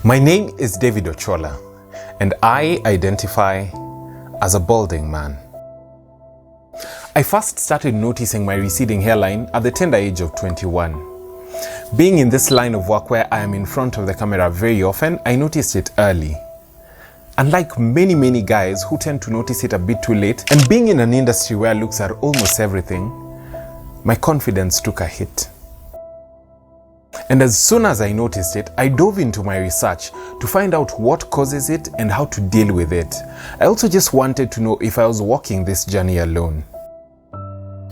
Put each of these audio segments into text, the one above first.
My name is David Ochola, and I identify as a balding man. I first started noticing my receding hairline at the tender age of 21. Being in this line of work where I am in front of the camera very often, I noticed it early. Unlike many guys who tend to notice it a bit too late, and being in an industry where looks are almost everything, my confidence took a hit. And as soon as I noticed it, I dove into my research to find out what causes it and how to deal with it. I also just wanted to know if I was walking this journey alone.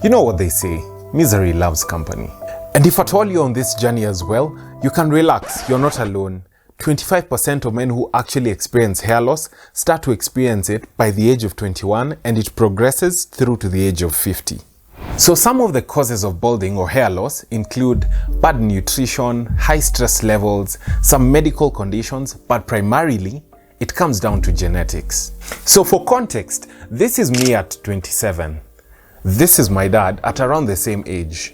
You know what they say, misery loves company. And if at all you're on this journey as well, you can relax, you're not alone. 25% of men who actually experience hair loss start to experience it by the age of 21, and it progresses through to the age of 50. So some of the causes of balding or hair loss include bad nutrition, high stress levels, some medical conditions, but primarily it comes down to genetics. So for context, this is me at 27. This is my dad at around the same age.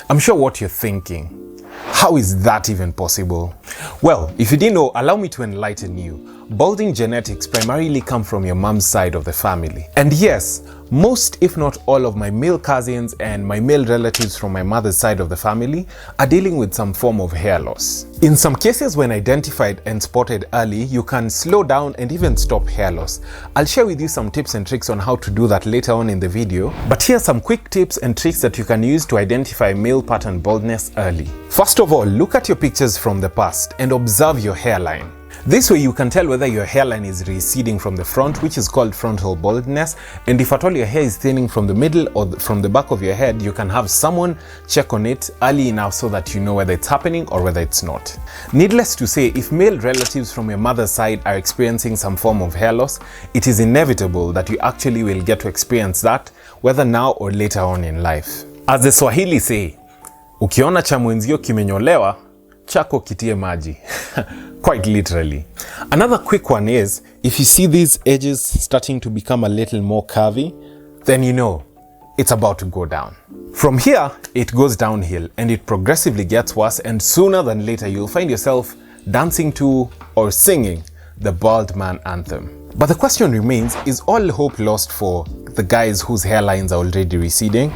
I'm sure what you're thinking, how is that even possible? Well, if you didn't know, allow me to enlighten you. Balding genetics primarily come from your mom's side of the family. And yes, most if not all of my male cousins and my male relatives from my mother's side of the family are dealing with some form of hair loss. In some cases, when identified and spotted early, you can slow down and even stop hair loss. I'll share with you some tips and tricks on how to do that later on in the video, but here are some quick tips and tricks that you can use to identify male pattern baldness early. First of all, look at your pictures from the past and observe your hairline. This way you can tell whether your hairline is receding from the front, which is called frontal baldness, and if at all your hair is thinning from the middle or from the back of your head, you can have someone check on it early enough so that you know whether it's happening or whether it's not. Needless to say, if male relatives from your mother's side are experiencing some form of hair loss, it is inevitable that you actually will get to experience that, whether now or later on in life. As the Swahili say, ukiona cha mwenzio kimenyolewa, chako kitie maji. Quite literally. Another quick one is, if you see these edges starting to become a little more curvy, then you know it's about to go down. From here, it goes downhill and it progressively gets worse, and sooner than later you'll find yourself dancing to or singing the bald man anthem. But the question remains, is all hope lost for the guys whose hairlines are already receding?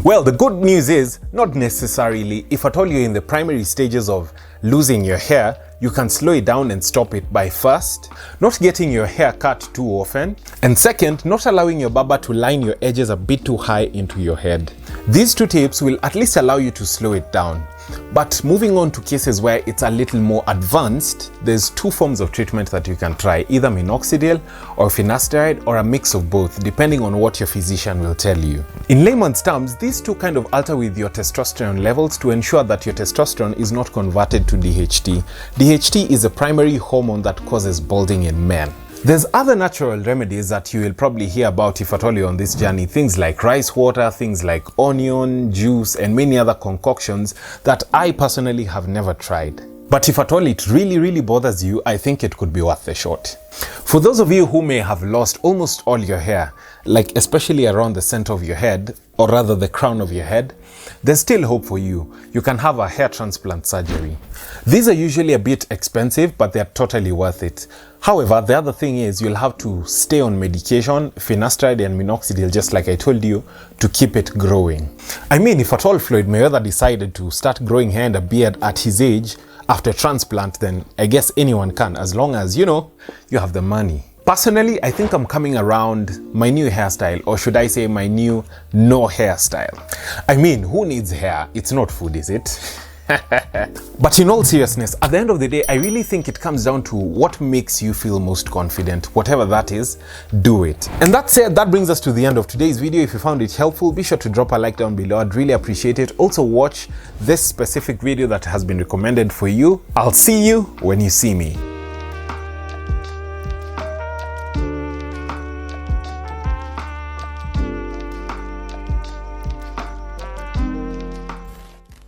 Well, the good news is, not necessarily. If at all you're in the primary stages of losing your hair, you can slow it down and stop it by first, not getting your hair cut too often, and second, not allowing your barber to line your edges a bit too high into your head. These two tips will at least allow you to slow it down. But moving on to cases where it's a little more advanced, there's two forms of treatment that you can try, either minoxidil or finasteride, or a mix of both, depending on what your physician will tell you. In layman's terms, these two kind of alter with your testosterone levels to ensure that your testosterone is not converted to DHT. DHT is a primary hormone that causes balding in men. There's other natural remedies that you will probably hear about if at all you're on this journey. Things like rice water, things like onion juice, and many other concoctions that I personally have never tried. But if at all it really bothers you, I think it could be worth the shot. For those of you who may have lost almost all your hair, like especially around the center of your head, or rather the crown of your head, there's still hope for you. You can have a hair transplant surgery. These are usually a bit expensive, but they're totally worth it. However, the other thing is you'll have to stay on medication, finasteride and minoxidil, just like I told you, to keep it growing. I mean, if at all Floyd Mayweather decided to start growing hair and a beard at his age after transplant, then I guess anyone can, as long as, you know, you have the money. Personally, I think I'm coming around my new hairstyle, or should I say my new no hairstyle. I mean, who needs hair? It's not food, is it? But in all seriousness, at the end of the day, I really think it comes down to what makes you feel most confident. Whatever that is, do it. And that said, that brings us to the end of today's video. If you found it helpful, be sure to drop a like down below. I'd really appreciate it. Also, watch this specific video that has been recommended for you. I'll see you when you see me.